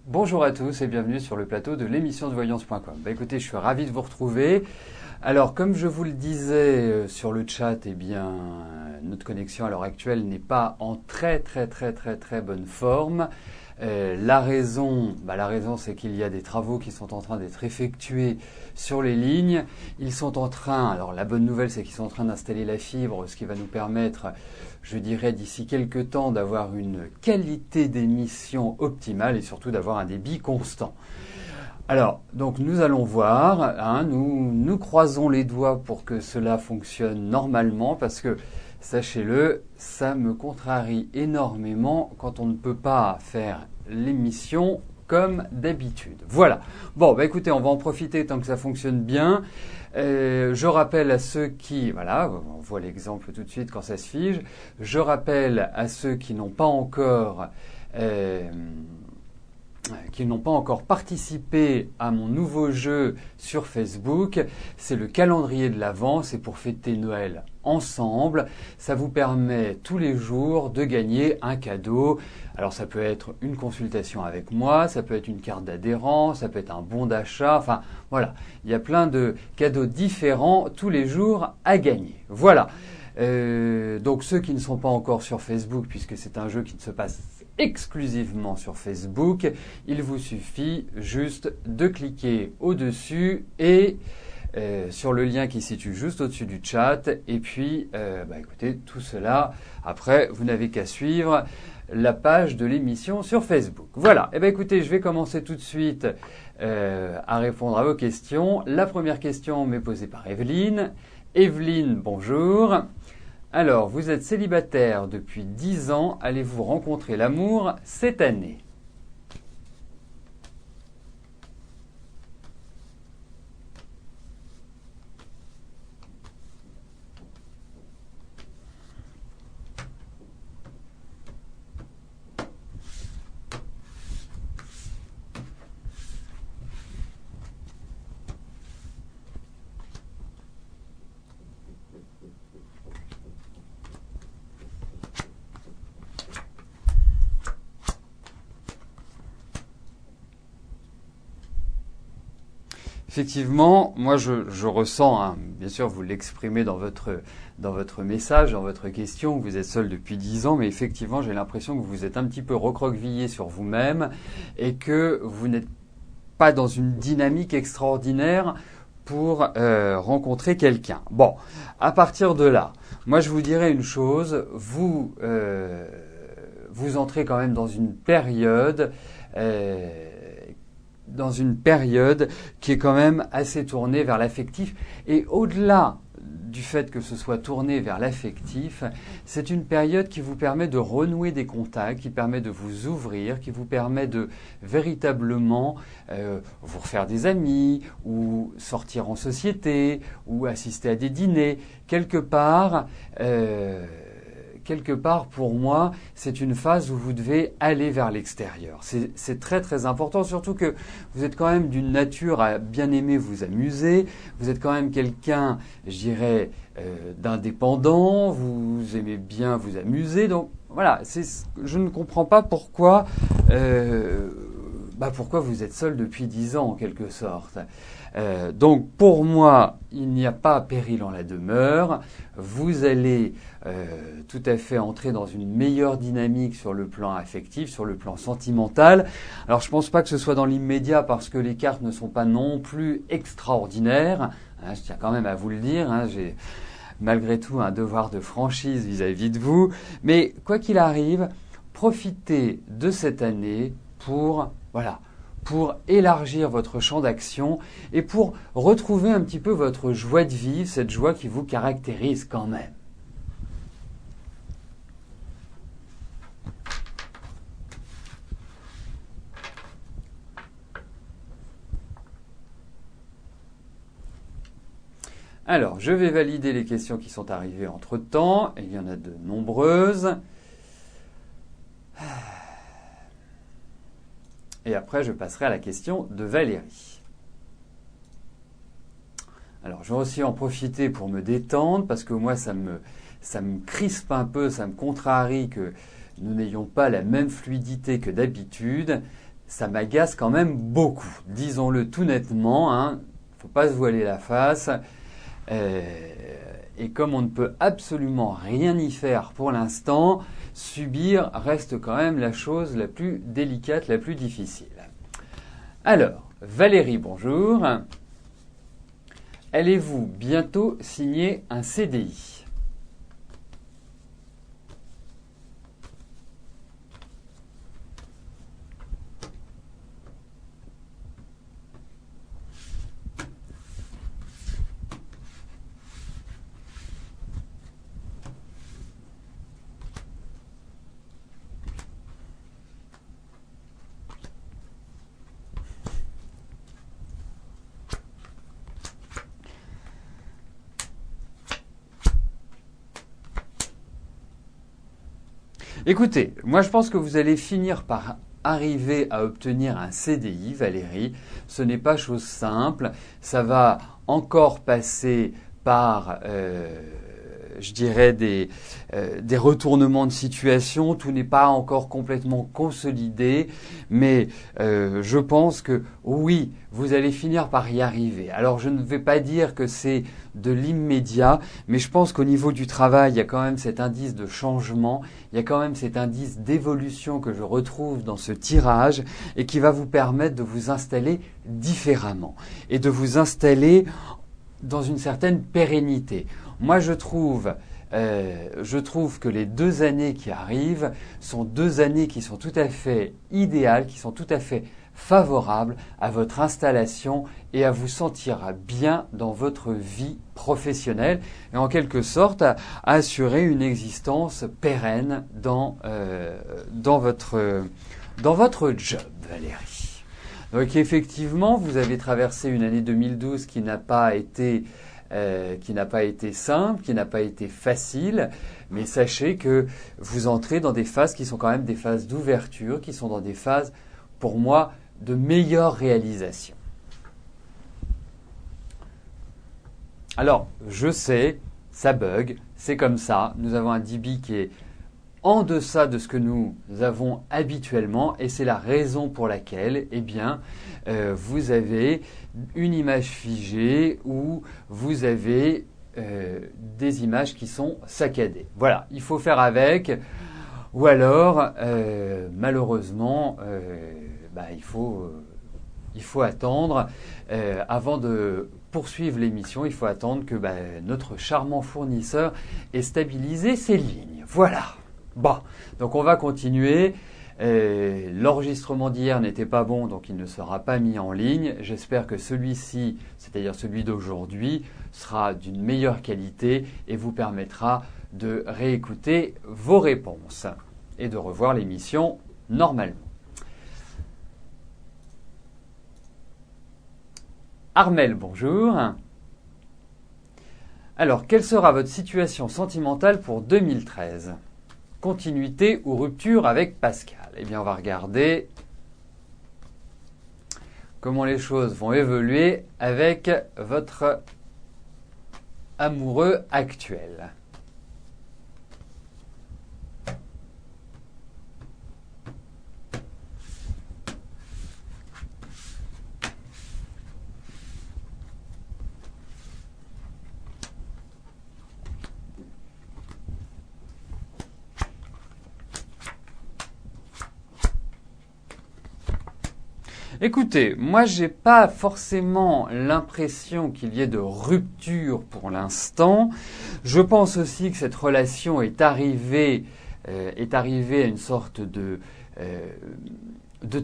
Bonjour à tous et bienvenue sur le plateau de l'émission de voyance.com. Écoutez, je suis ravi de vous retrouver. Alors, comme je vous le disais sur le chat, notre connexion à l'heure actuelle n'est pas en très bonne forme. La raison, c'est qu'il y a des travaux qui sont en train d'être effectués sur les lignes. Alors la bonne nouvelle, c'est qu'ils sont en train d'installer la fibre, ce qui va nous permettre, je dirais, d'ici quelques temps, d'avoir une qualité d'émission optimale et surtout d'avoir un débit constant. Alors, donc nous allons voir, nous croisons les doigts pour que cela fonctionne normalement parce que, sachez-le, ça me contrarie énormément quand on ne peut pas faire l'émission comme d'habitude. Voilà. Bon, écoutez, on va en profiter tant que ça fonctionne bien. Je rappelle à ceux qui, voilà, on voit l'exemple tout de suite quand ça se fige. Je rappelle à ceux qui n'ont pas encore participé à mon nouveau jeu sur Facebook, c'est le calendrier de l'Avent, c'est pour fêter Noël ensemble. Ça vous permet tous les jours de gagner un cadeau. Alors ça peut être une consultation avec moi, ça peut être une carte d'adhérent, ça peut être un bon d'achat, enfin voilà, il y a plein de cadeaux différents tous les jours à gagner. Voilà. Donc ceux qui ne sont pas encore sur Facebook, puisque c'est un jeu qui ne se passe exclusivement sur Facebook, il vous suffit juste de cliquer au-dessus et sur le lien qui se situe juste au-dessus du chat. Et puis, écoutez, tout cela, après, vous n'avez qu'à suivre la page de l'émission sur Facebook. Voilà. Écoutez, je vais commencer tout de suite à répondre à vos questions. La première question m'est posée par Evelyne. Evelyne, bonjour. Alors, vous êtes célibataire depuis 10 ans. Allez-vous rencontrer l'amour cette année ? Effectivement, moi je ressens, bien sûr vous l'exprimez dans votre message, dans votre question, que vous êtes seul depuis 10 ans, mais effectivement j'ai l'impression que vous êtes un petit peu recroquevillé sur vous-même et que vous n'êtes pas dans une dynamique extraordinaire pour rencontrer quelqu'un. Bon, à partir de là, moi je vous dirais une chose, vous entrez quand même dans une période qui est quand même assez tournée vers l'affectif. Et au-delà du fait que ce soit tourné vers l'affectif, c'est une période qui vous permet de renouer des contacts, qui permet de vous ouvrir, qui vous permet de véritablement vous refaire des amis, ou sortir en société, ou assister à des dîners. Quelque part, pour moi, c'est une phase où vous devez aller vers l'extérieur. C'est très important, surtout que vous êtes quand même d'une nature à bien aimer vous amuser. Vous êtes quand même quelqu'un, je dirais, d'indépendant. Vous aimez bien vous amuser. Donc voilà, je ne comprends pas pourquoi vous êtes seul depuis 10 ans en quelque sorte. Donc pour moi, il n'y a pas péril en la demeure. Vous allez tout à fait entrer dans une meilleure dynamique sur le plan affectif, sur le plan sentimental. Alors je pense pas que ce soit dans l'immédiat parce que les cartes ne sont pas non plus extraordinaires. Je tiens quand même à vous le dire. J'ai malgré tout un devoir de franchise vis-à-vis de vous. Mais quoi qu'il arrive, profitez de cette année pour élargir votre champ d'action et pour retrouver un petit peu votre joie de vivre, cette joie qui vous caractérise quand même. Alors, je vais valider les questions qui sont arrivées entre-temps, et il y en a de nombreuses. Et après, je passerai à la question de Valérie. Alors, je vais aussi en profiter pour me détendre, parce que moi, ça me crispe un peu, ça me contrarie que nous n'ayons pas la même fluidité que d'habitude. ça m'agace quand même beaucoup. Disons-le tout nettement, hein, faut pas se voiler la face. Et comme on ne peut absolument rien y faire pour l'instant, subir reste quand même la chose la plus délicate, la plus difficile. Alors, Valérie, bonjour. Allez-vous bientôt signer un CDI ? Écoutez, moi je pense que vous allez finir par arriver à obtenir un CDI, Valérie. Ce n'est pas chose simple. Ça va encore passer par, je dirais, des retournements de situation. Tout n'est pas encore complètement consolidé. Mais je pense que oui, vous allez finir par y arriver. Alors je ne vais pas dire que c'est de l'immédiat, mais je pense qu'au niveau du travail, il y a quand même cet indice de changement, il y a quand même cet indice d'évolution que je retrouve dans ce tirage et qui va vous permettre de vous installer différemment et de vous installer dans une certaine pérennité. Moi, je trouve que les 2 années qui arrivent sont 2 années qui sont tout à fait idéales, qui sont tout à fait favorables à votre installation et à vous sentir bien dans votre vie professionnelle et en quelque sorte à assurer une existence pérenne dans votre job, Valérie. Donc effectivement, vous avez traversé une année 2012 qui n'a pas été simple, qui n'a pas été facile, mais sachez que vous entrez dans des phases qui sont quand même des phases d'ouverture, qui sont dans des phases, pour moi, de meilleure réalisation. Alors, je sais, ça bug, c'est comme ça, nous avons un débit qui est en deçà de ce que nous avons habituellement et c'est la raison pour laquelle vous avez une image figée ou vous avez des images qui sont saccadées. Voilà, il faut faire avec ou alors malheureusement il faut attendre avant de poursuivre l'émission, il faut attendre que notre charmant fournisseur ait stabilisé ses lignes. Voilà. Bon, donc on va continuer. L'enregistrement d'hier n'était pas bon, donc il ne sera pas mis en ligne. J'espère que celui-ci, c'est-à-dire celui d'aujourd'hui, sera d'une meilleure qualité et vous permettra de réécouter vos réponses et de revoir l'émission normalement. Armel, bonjour. Alors, quelle sera votre situation sentimentale pour 2013 ? Continuité ou rupture avec Pascal ? Eh bien, on va regarder comment les choses vont évoluer avec votre amoureux actuel. Écoutez, moi j'ai pas forcément l'impression qu'il y ait de rupture pour l'instant. Je pense aussi que cette relation est arrivée à une sorte de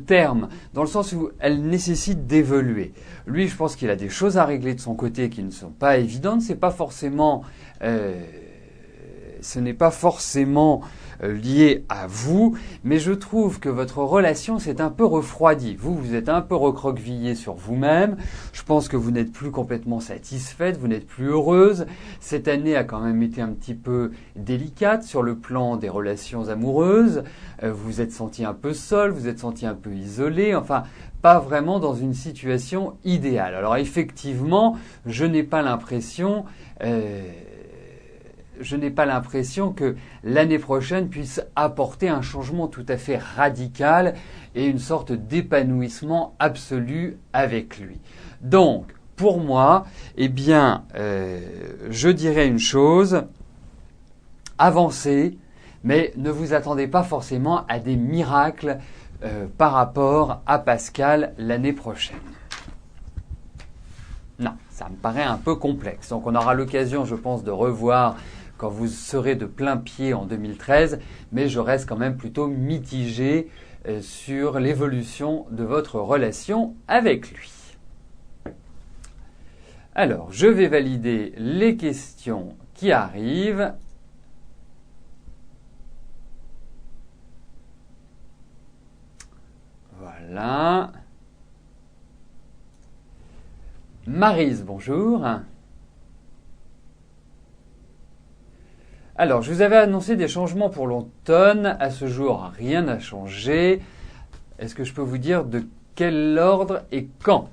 terme, dans le sens où elle nécessite d'évoluer. Lui, je pense qu'il a des choses à régler de son côté qui ne sont pas évidentes. Ce n'est pas forcément lié à vous, mais je trouve que votre relation s'est un peu refroidie. Vous êtes un peu recroquevillé sur vous-même. Je pense que vous n'êtes plus complètement satisfaite, vous n'êtes plus heureuse. Cette année a quand même été un petit peu délicate sur le plan des relations amoureuses. Vous vous êtes senti un peu seul, vous êtes senti un peu isolé, enfin pas vraiment dans une situation idéale. Alors effectivement, je n'ai pas l'impression je n'ai pas l'impression que l'année prochaine puisse apporter un changement tout à fait radical et une sorte d'épanouissement absolu avec lui. Donc, pour moi, eh bien, je dirais une chose, avancez, mais ne vous attendez pas forcément à des miracles par rapport à Pascal l'année prochaine. Non, ça me paraît un peu complexe. Donc on aura l'occasion, je pense, de revoir quand vous serez de plein pied en 2013, mais je reste quand même plutôt mitigé sur l'évolution de votre relation avec lui. Alors, je vais valider les questions qui arrivent. Voilà. Maryse, bonjour. Alors, je vous avais annoncé des changements pour l'automne. À ce jour, rien n'a changé. Est-ce que je peux vous dire de quel ordre et quand ?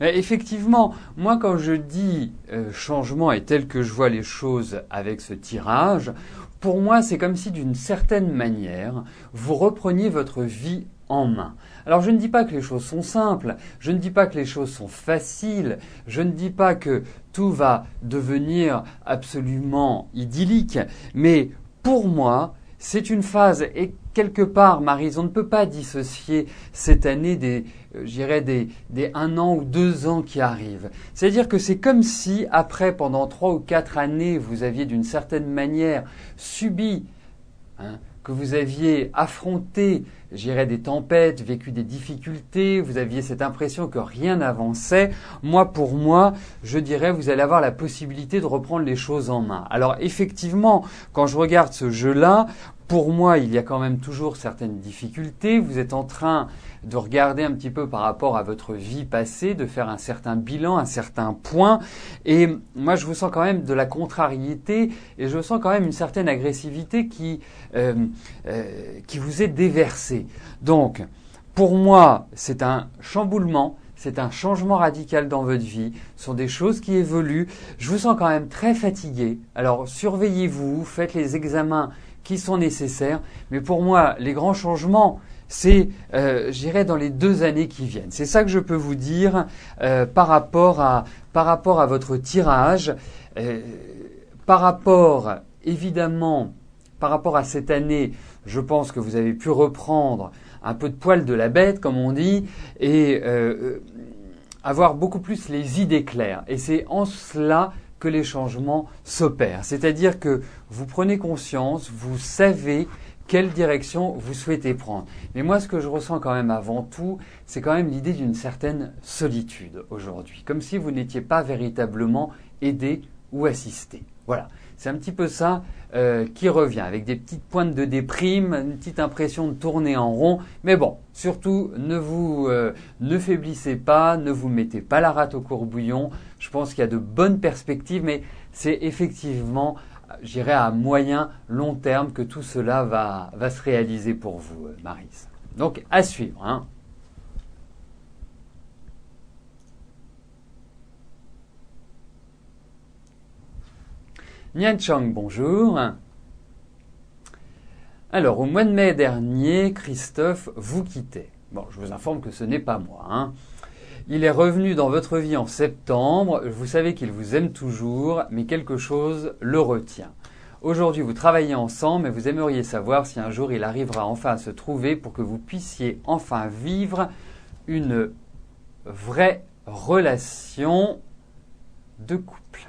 Effectivement, moi quand je dis changement et tel que je vois les choses avec ce tirage, pour moi c'est comme si d'une certaine manière vous repreniez votre vie en main. Alors je ne dis pas que les choses sont simples, je ne dis pas que les choses sont faciles, je ne dis pas que tout va devenir absolument idyllique, mais pour moi c'est une phase et quelque part, Maryse, on ne peut pas dissocier cette année des 1 an ou 2 ans qui arrivent. C'est-à-dire que c'est comme si, après, pendant 3 ou 4 années, vous aviez d'une certaine manière subi, que vous aviez affronté, des tempêtes, vécu des difficultés, vous aviez cette impression que rien n'avançait. Pour moi, je dirais, vous allez avoir la possibilité de reprendre les choses en main. Alors, effectivement, quand je regarde ce jeu-là, pour moi, il y a quand même toujours certaines difficultés. Vous êtes en train de regarder un petit peu par rapport à votre vie passée, de faire un certain bilan, un certain point. Et moi, je vous sens quand même de la contrariété et je sens quand même une certaine agressivité qui vous est déversée. Donc, pour moi, c'est un chamboulement. C'est un changement radical dans votre vie. Ce sont des choses qui évoluent. Je vous sens quand même très fatigué. Alors, surveillez-vous, faites les examens qui sont nécessaires. Mais pour moi, les grands changements, c'est, dans les 2 années qui viennent. C'est ça que je peux vous dire par rapport à votre tirage. Évidemment, par rapport à cette année, je pense que vous avez pu reprendre un peu de poil de la bête, comme on dit, et avoir beaucoup plus les idées claires. Et c'est en cela que les changements s'opèrent. C'est-à-dire que vous prenez conscience, vous savez quelle direction vous souhaitez prendre. Mais moi, ce que je ressens quand même avant tout, c'est quand même l'idée d'une certaine solitude aujourd'hui. Comme si vous n'étiez pas véritablement aidé ou assisté. Voilà. C'est un petit peu ça qui revient, avec des petites pointes de déprime, une petite impression de tourner en rond. Mais bon, surtout, ne faiblissez pas, ne vous mettez pas la rate au courbouillon. Je pense qu'il y a de bonnes perspectives, mais c'est effectivement, à moyen, long terme que tout cela va se réaliser pour vous, Maryse. Donc, à suivre. Nian Chang, bonjour. Alors, au mois de mai dernier, Christophe vous quittait. Bon, je vous informe que ce n'est pas moi. Il est revenu dans votre vie en septembre. Vous savez qu'il vous aime toujours, mais quelque chose le retient. Aujourd'hui, vous travaillez ensemble, mais vous aimeriez savoir si un jour il arrivera enfin à se trouver pour que vous puissiez enfin vivre une vraie relation de couple.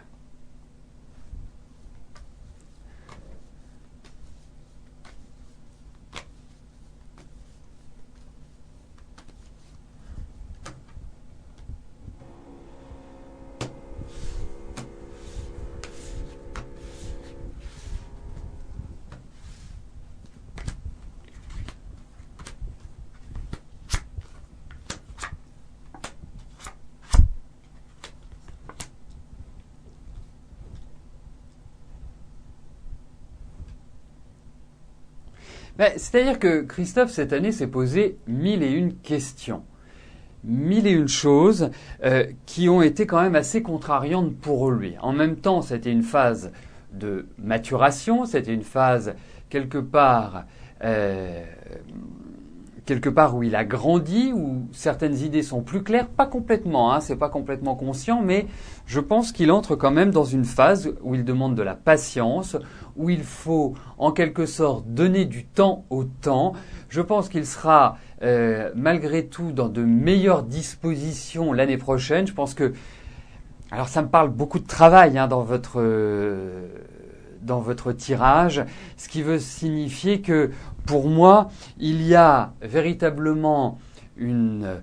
C'est-à-dire que Christophe, cette année, s'est posé 1001 questions. 1001 choses qui ont été quand même assez contrariantes pour lui. En même temps, c'était une phase de maturation, c'était une phase quelque part où il a grandi, où certaines idées sont plus claires, pas complètement, c'est pas complètement conscient, mais je pense qu'il entre quand même dans une phase où il demande de la patience, où il faut en quelque sorte donner du temps au temps. Je pense qu'il sera malgré tout dans de meilleures dispositions l'année prochaine. Je pense que, alors ça me parle beaucoup de travail dans votre tirage, ce qui veut signifier que pour moi, il y a véritablement une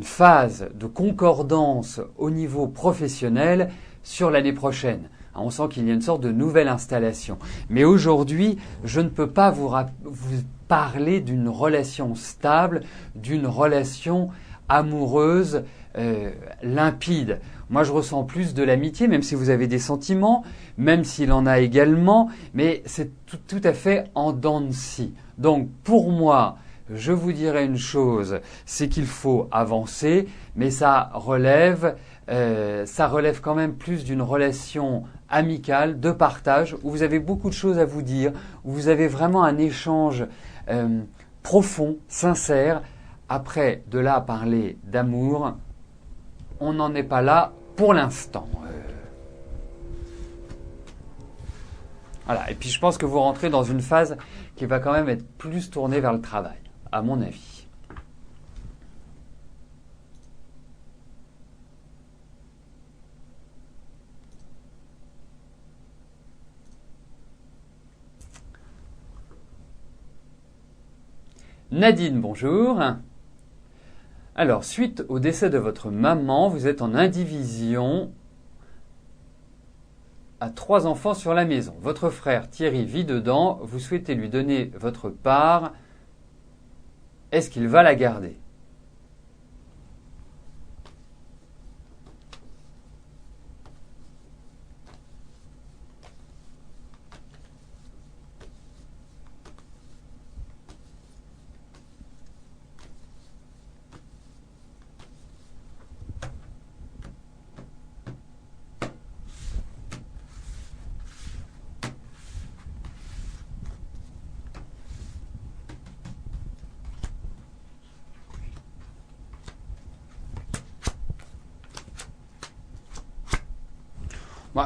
phase de concordance au niveau professionnel sur l'année prochaine. On sent qu'il y a une sorte de nouvelle installation. Mais aujourd'hui, je ne peux pas vous parler d'une relation stable, d'une relation amoureuse limpide. Moi, je ressens plus de l'amitié, même si vous avez des sentiments, même s'il en a également, mais c'est tout à fait en dents de scie. Donc, pour moi, je vous dirais une chose, c'est qu'il faut avancer, mais ça relève quand même plus d'une relation amicale, de partage, où vous avez beaucoup de choses à vous dire, où vous avez vraiment un échange profond, sincère. Après, de là à parler d'amour, on n'en est pas là pour l'instant. Voilà. Et puis je pense que vous rentrez dans une phase qui va quand même être plus tournée vers le travail, à mon avis. Nadine, bonjour. Alors, suite au décès de votre maman, vous êtes en indivision à 3 enfants sur la maison. Votre frère Thierry vit dedans, vous souhaitez lui donner votre part. Est-ce qu'il va la garder ?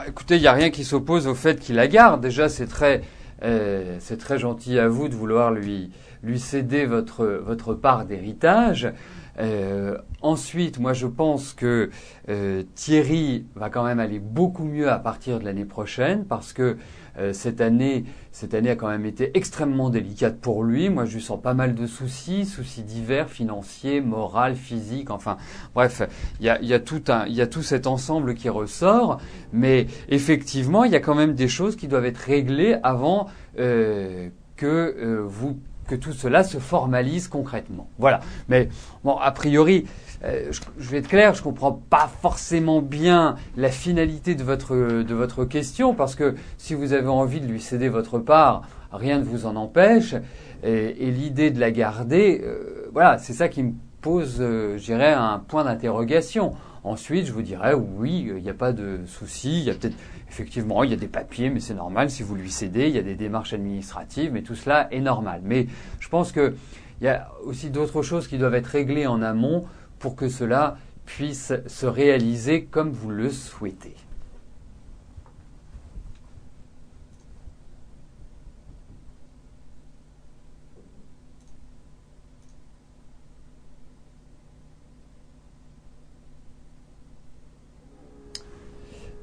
Écoutez, il n'y a rien qui s'oppose au fait qu'il la garde. Déjà, c'est très gentil à vous de vouloir lui céder votre part d'héritage. Ensuite, moi, je pense que Thierry va quand même aller beaucoup mieux à partir de l'année prochaine parce que cette année a quand même été extrêmement délicate pour lui. Moi, je lui sens pas mal de soucis divers, financiers, moraux, physiques. Enfin, bref, il y a tout cet ensemble qui ressort. Mais effectivement, il y a quand même des choses qui doivent être réglées avant que tout cela se formalise concrètement. Voilà. Mais bon, a priori, je vais être clair, je comprends pas forcément bien la finalité de votre question, parce que si vous avez envie de lui céder votre part, rien ne vous en empêche, et l'idée de la garder, voilà, c'est ça qui me pose, je dirais, un point d'interrogation. Ensuite, je vous dirais, oui, il n'y a pas de souci, il y a peut-être, effectivement, il y a des papiers, mais c'est normal, si vous lui cédez, il y a des démarches administratives, mais tout cela est normal. Mais je pense qu'il y a aussi d'autres choses qui doivent être réglées en amont pour que cela puisse se réaliser comme vous le souhaitez.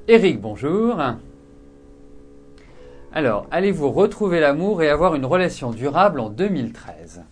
Eric, bonjour. Alors, allez-vous retrouver l'amour et avoir une relation durable en 2013 ?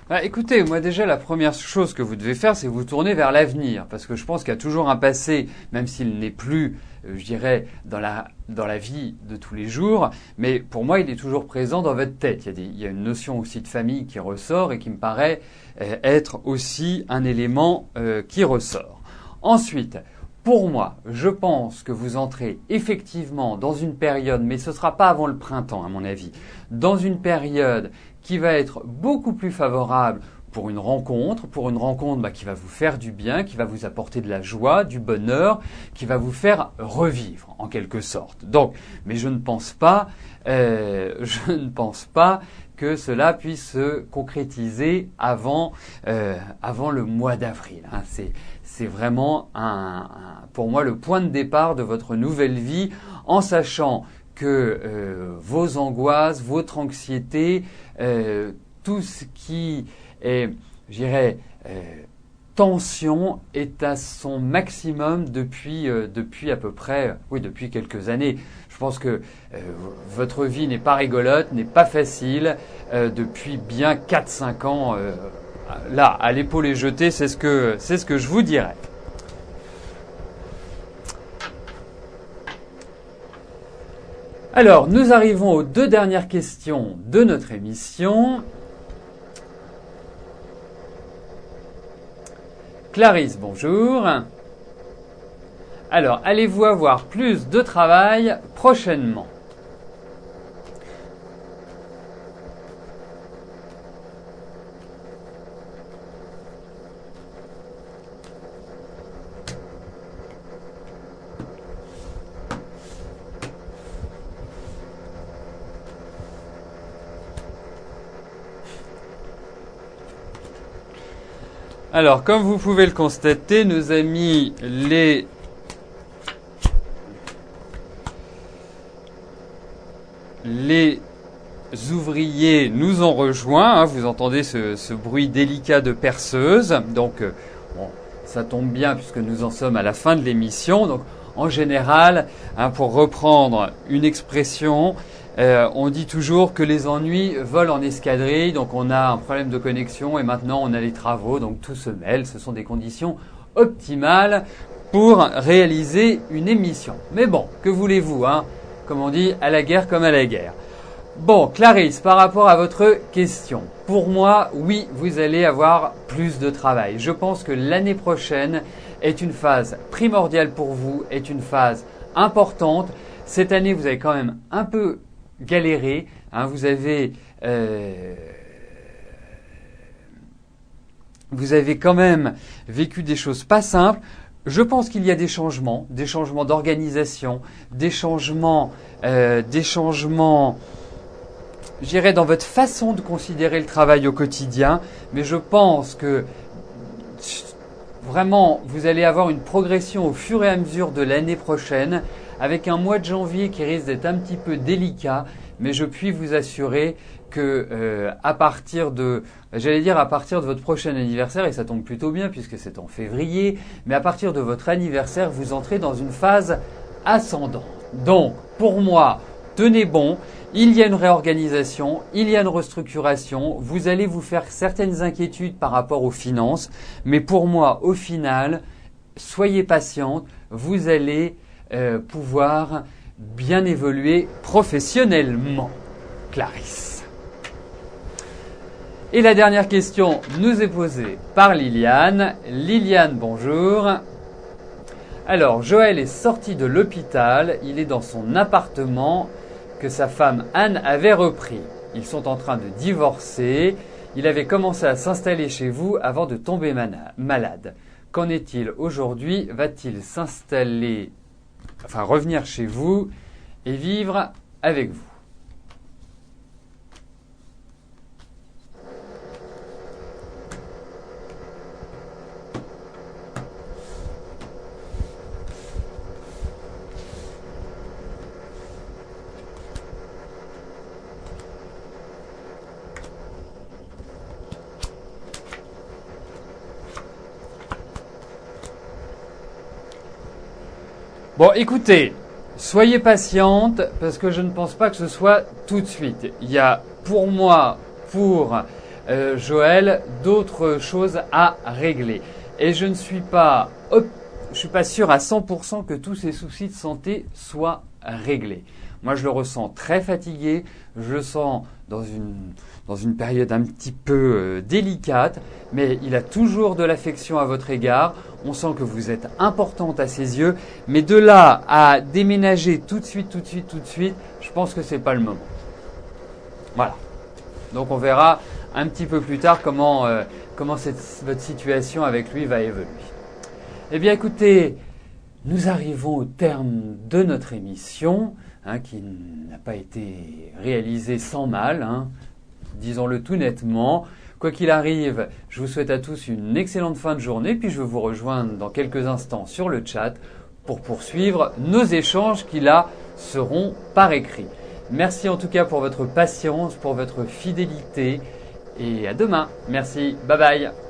Bah, écoutez, moi déjà, la première chose que vous devez faire, c'est vous tourner vers l'avenir. Parce que je pense qu'il y a toujours un passé, même s'il n'est plus, je dirais, dans la vie de tous les jours. Mais pour moi, il est toujours présent dans votre tête. Il y a une notion aussi de famille qui ressort et qui me paraît être aussi un élément qui ressort. Ensuite, pour moi, je pense que vous entrez effectivement dans une période, mais ce ne sera pas avant le printemps à mon avis, dans une période qui va être beaucoup plus favorable pour une rencontre qui va vous faire du bien, qui va vous apporter de la joie, du bonheur, qui va vous faire revivre en quelque sorte. Donc, mais je ne pense pas que cela puisse se concrétiser avant le mois d'avril. Hein. C'est vraiment pour moi le point de départ de votre nouvelle vie, en sachant que vos angoisses, votre anxiété, tout ce qui est, je dirais, tension est à son maximum depuis à peu près, depuis quelques années. Je pense que votre vie n'est pas rigolote, n'est pas facile depuis bien 4-5 ans. Là, à l'épaule jetée, c'est ce que je vous dirais. Alors, nous arrivons aux 2 dernières questions de notre émission. Clarisse, bonjour. Alors, allez-vous avoir plus de travail prochainement ? Alors, comme vous pouvez le constater, nos amis les ouvriers nous ont rejoints. Hein, vous entendez ce bruit délicat de perceuse. Donc, bon, ça tombe bien puisque nous en sommes à la fin de l'émission. Donc, en général, hein, pour reprendre une expression, on dit toujours que les ennuis volent en escadrille, donc on a un problème de connexion et maintenant on a les travaux, donc tout se mêle. Ce sont des conditions optimales pour réaliser une émission. Mais bon, que voulez-vous, hein, comme on dit, à la guerre comme à la guerre. Bon, Clarisse, par rapport à votre question, pour moi, oui, vous allez avoir plus de travail. Je pense que l'année prochaine est une phase primordiale pour vous, est une phase importante. Cette année, vous avez quand même un peu galéré, hein, vous avez quand même vécu des choses pas simples. Je pense qu'il y a des changements d'organisation, des changements, je dirais, dans votre façon de considérer le travail au quotidien. Mais je pense que vraiment, vous allez avoir une progression au fur et à mesure de l'année prochaine, avec un mois de janvier qui risque d'être un petit peu délicat, mais je puis vous assurer que à partir de votre prochain anniversaire, et ça tombe plutôt bien puisque c'est en février, mais à partir de votre anniversaire, vous entrez dans une phase ascendante. Donc, pour moi, tenez bon, il y a une réorganisation, il y a une restructuration, vous allez vous faire certaines inquiétudes par rapport aux finances, mais pour moi, au final, soyez patiente, vous allez pouvoir bien évoluer professionnellement. Clarisse. Et la dernière question nous est posée par Liliane. Liliane, bonjour. Alors, Joël est sorti de l'hôpital, il est dans son appartement que sa femme Anne avait repris. Ils sont en train de divorcer. Il avait commencé à s'installer chez vous avant de tomber malade. Qu'en est-il aujourd'hui? Va-t-il revenir chez vous et vivre avec vous? Bon, écoutez, soyez patiente parce que je ne pense pas que ce soit tout de suite. Il y a pour moi, pour Joël, d'autres choses à régler. Et je ne suis pas sûr à 100% que tous ces soucis de santé soient réglés. Moi, je le ressens très fatigué, je le sens dans une période un petit peu délicate, mais il a toujours de l'affection à votre égard. On sent que vous êtes importante à ses yeux, mais de là à déménager tout de suite, je pense que c'est pas le moment. Voilà. Donc on verra un petit peu plus tard comment votre situation avec lui va évoluer. Eh bien écoutez, nous arrivons au terme de notre émission, qui n'a pas été réalisée sans mal, disons-le tout nettement. Quoi qu'il arrive, je vous souhaite à tous une excellente fin de journée, puis je vais vous rejoindre dans quelques instants sur le chat pour poursuivre nos échanges qui là seront par écrit. Merci en tout cas pour votre patience, pour votre fidélité et à demain. Merci, bye bye.